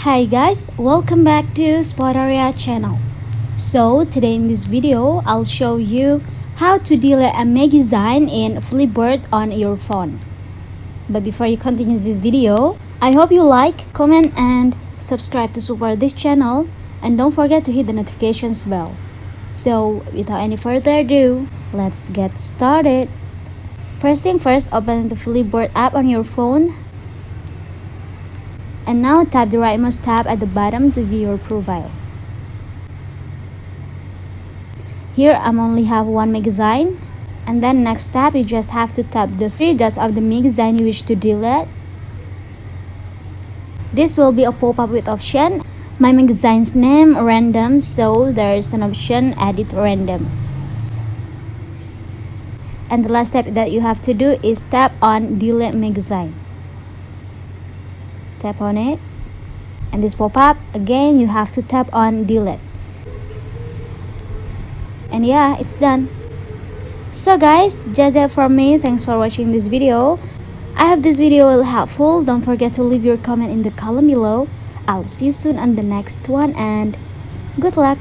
Hi guys, welcome back to Spot Area channel. So today in this video, I'll show you how to delete a magazine in Flipboard on your phone. But before you continue this video, I hope you like, comment and subscribe to support this channel, and don't forget to hit the notifications bell. So without any further ado, let's get started. First thing first, open the Flipboard app on your phone. And now tap the rightmost tab at the bottom to view your profile. Here I only have one magazine. And then next tab, you just have to tap the three dots of the magazine you wish to delete. This will be a pop-up with option. My magazine's name random, so there is an option edit random. And the last step that you have to do is tap on delete magazine. Tap on it, and this pop up again. You have to tap on delete, and yeah, it's done. So guys, just it from me. Thanks for watching this video. I hope this video will helpful. Don't forget to leave your comment in the column below. I'll see you soon on the next one, and good luck.